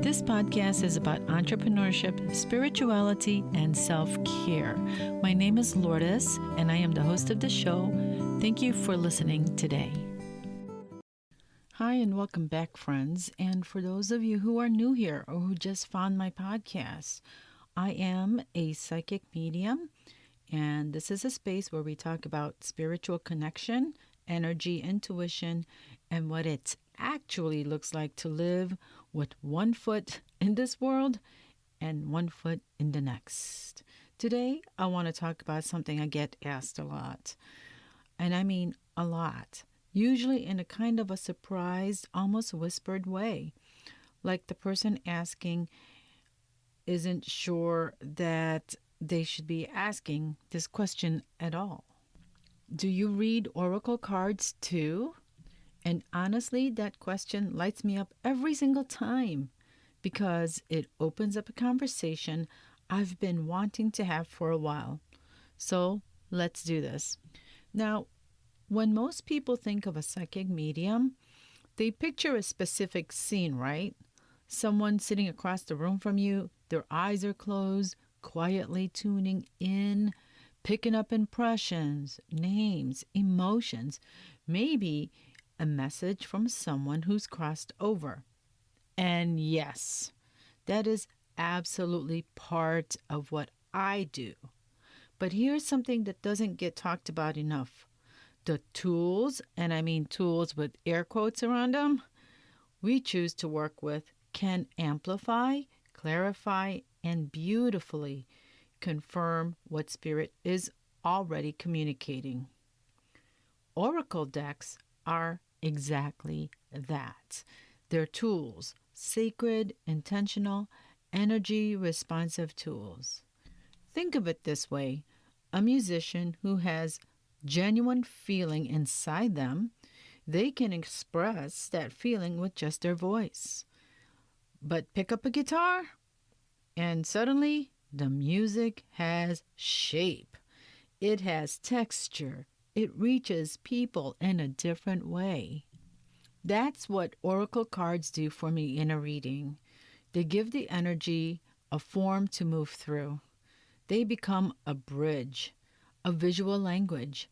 This podcast is about entrepreneurship, spirituality, and self-care. My name is Lourdes, and I am the host of the show. Thank you for listening today. Hi, and welcome back, friends. And for those of you who are new here or who just found my podcast, I am a psychic medium, and this is a space where we talk about spiritual connection, energy, intuition, and what it actually looks like to live with one foot in this world and one foot in the next. Today, I want to talk about something I get asked a lot. And I mean a lot. Usually in a kind of a surprised, almost whispered way. Like the person asking isn't sure that they should be asking this question at all. Do you read oracle cards too? And honestly, that question lights me up every single time because it opens up a conversation I've been wanting to have for a while. So let's do this. Now, when most people think of a psychic medium, they picture a specific scene, right? Someone sitting across the room from you, their eyes are closed, quietly tuning in, picking up impressions, names, emotions, maybe a message from someone who's crossed over. And yes, that is absolutely part of what I do. But here's something that doesn't get talked about enough. The tools, and I mean tools with air quotes around them, we choose to work with can amplify, clarify, and beautifully confirm what Spirit is already communicating. Oracle decks are exactly that. They're tools, sacred, intentional, energy responsive tools. Think of it this way. A musician who has genuine feeling inside them, they can express that feeling with just their voice. But pick up a guitar, and suddenly the music has shape. It has texture. It reaches people in a different way. That's what oracle cards do for me in a reading. They give the energy a form to move through. They become a bridge, a visual language,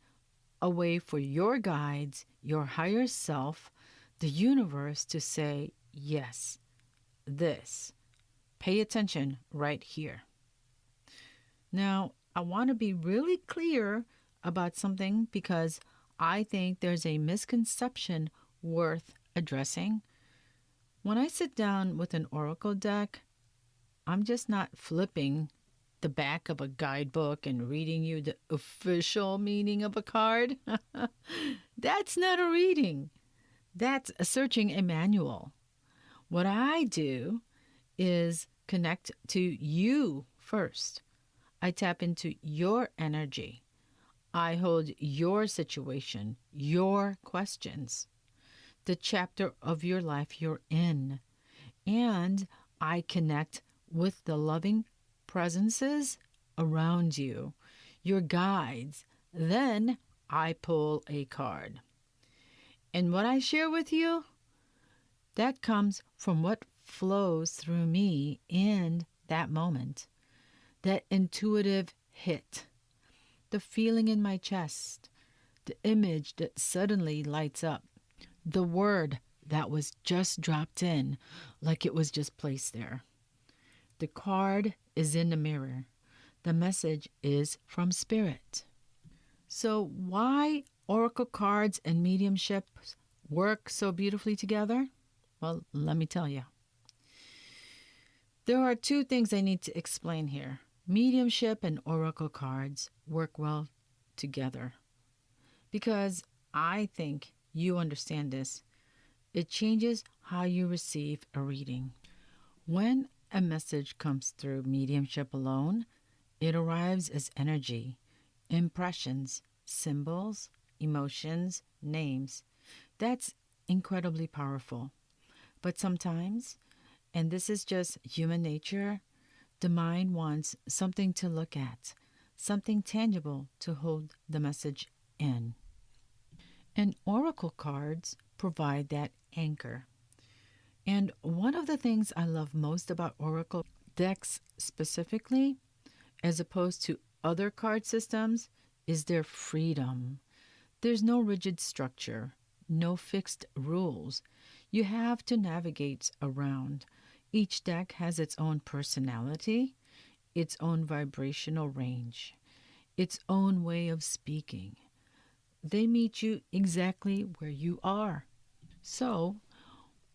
a way for your guides, your higher self, the universe to say, yes, this. Pay attention right here. Now, I want to be really clear about something because I think there's a misconception worth addressing. When I sit down with an oracle deck, I'm just not flipping the back of a guidebook and reading you the official meaning of a card. That's not a reading. That's searching a manual. What I do is connect to you first. I tap into your energy. I hold your situation, your questions, the chapter of your life you're in. And I connect with the loving presences around you, your guides. Then I pull a card. And what I share with you, that comes from what flows through me in that moment. That intuitive hit. The feeling in my chest, the image that suddenly lights up, the word that was just dropped in like it was just placed there. The card is in the mirror. The message is from Spirit. So why oracle cards and mediumship work so beautifully together? Well, let me tell you. There are two things I need to explain here. Mediumship and oracle cards work well together because I think you understand this. It changes how you receive a reading. When a message comes through mediumship alone, it arrives as energy, impressions, symbols, emotions, names. That's incredibly powerful. But sometimes, and this is just human nature, the mind wants something to look at, something tangible to hold the message in. And oracle cards provide that anchor. And one of the things I love most about Oracle decks specifically, as opposed to other card systems, is their freedom. There's no rigid structure, no fixed rules. You have to navigate around. Each deck has its own personality, its own vibrational range, its own way of speaking. They meet you exactly where you are. So,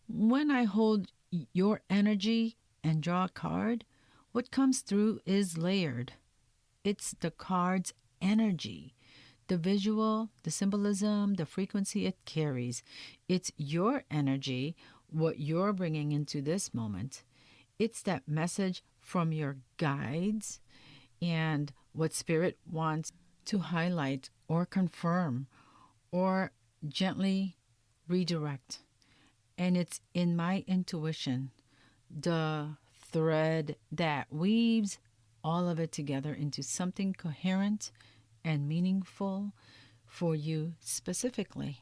when I hold your energy and draw a card, what comes through is layered. It's the card's energy, the visual, the symbolism, the frequency it carries. It's your energy, what you're bringing into this moment. It's that message from your guides and what Spirit wants to highlight or confirm or gently redirect. And it's in my intuition, the thread that weaves all of it together into something coherent and meaningful for you specifically.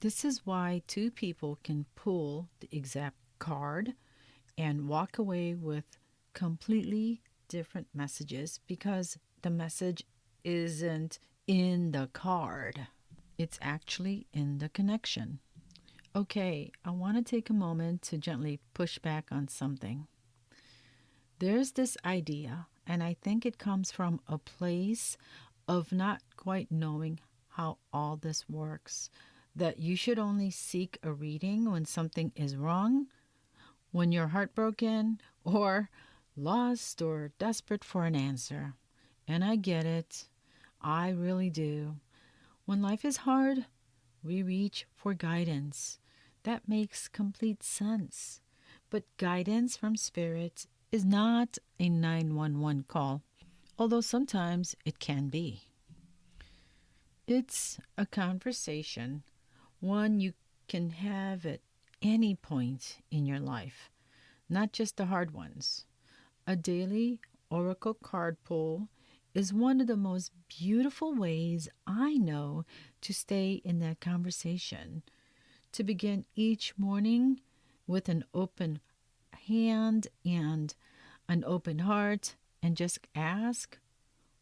This is why two people can pull the exact card and walk away with completely different messages because the message isn't in the card. It's actually in the connection. Okay, I want to take a moment to gently push back on something. There's this idea, and I think it comes from a place of not quite knowing how all this works, that you should only seek a reading when something is wrong, when you're heartbroken, or lost or desperate for an answer. And I get it. I really do. When life is hard, we reach for guidance. That makes complete sense. But guidance from Spirit is not a 911 call, although sometimes it can be. It's a conversation, one you can have at any point in your life, not just the hard ones. A daily oracle card pull is one of the most beautiful ways I know to stay in that conversation, to begin each morning with an open hand and an open heart and just ask,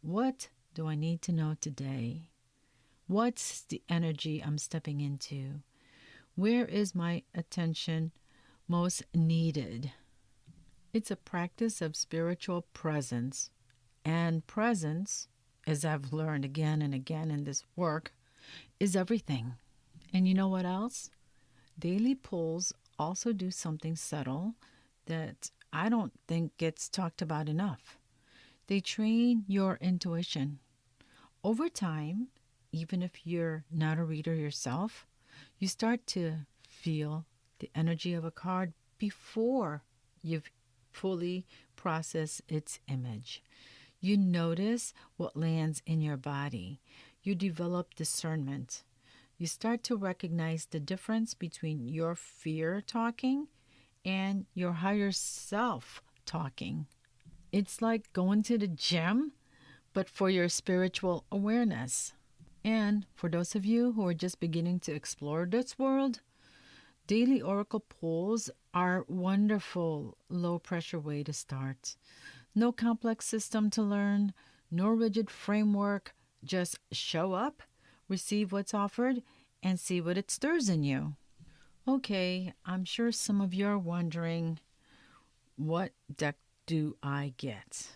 what do I need to know today? What's the energy I'm stepping into? Where is my attention most needed? It's a practice of spiritual presence. And presence, as I've learned again and again in this work, is everything. And you know what else? Daily pulls also do something subtle that I don't think gets talked about enough. They train your intuition. Over time, even if you're not a reader yourself, you start to feel the energy of a card before you've fully processed its image. You notice what lands in your body. You develop discernment. You start to recognize the difference between your fear talking and your higher self talking. It's like going to the gym, but for your spiritual awareness. And for those of you who are just beginning to explore this world, daily oracle pulls are wonderful, low-pressure way to start. No complex system to learn, no rigid framework. Just show up, receive what's offered, and see what it stirs in you. Okay, I'm sure some of you are wondering, what deck do I get?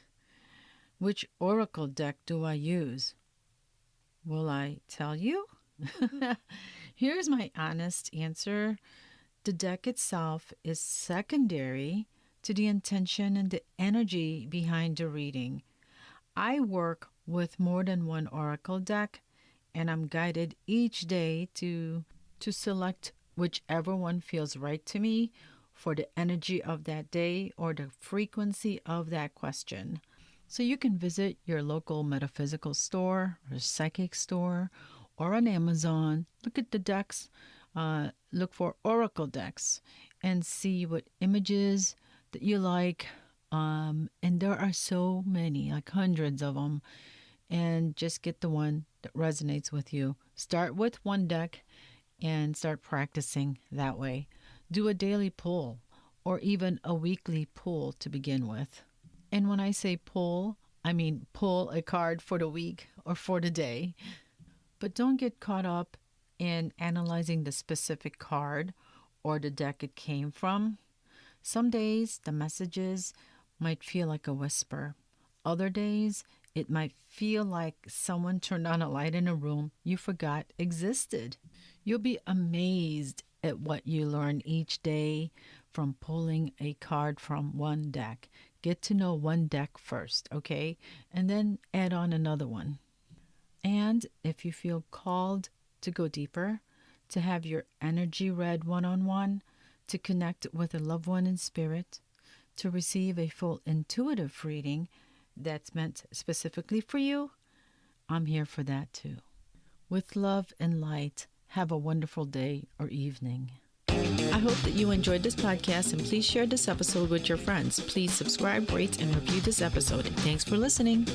Which oracle deck do I use? Will I tell you? Here's my honest answer. The deck itself is secondary to the intention and the energy behind the reading. I work with more than one oracle deck, and I'm guided each day to select whichever one feels right to me for the energy of that day or the frequency of that question. So you can visit your local metaphysical store or psychic store or on Amazon. Look at the decks, look for oracle decks and see what images that you like. And there are so many, like hundreds of them. and just get the one that resonates with you. Start with one deck and start practicing that way. Do a daily pull or even a weekly pull to begin with. And when I say pull, I mean pull a card for the week or for the day. But don't get caught up in analyzing the specific card or the deck it came from. Some days the messages might feel like a whisper. Other days it might feel like someone turned on a light in a room you forgot existed. You'll be amazed at what you learn each day from pulling a card from one deck. Get to know one deck first, okay? And then add on another one. And if you feel called to go deeper, to have your energy read one-on-one, to connect with a loved one in spirit, to receive a full intuitive reading that's meant specifically for you, I'm here for that too. With love and light, have a wonderful day or evening. I hope that you enjoyed this podcast, and please share this episode with your friends. Please subscribe, rate, and review this episode. Thanks for listening.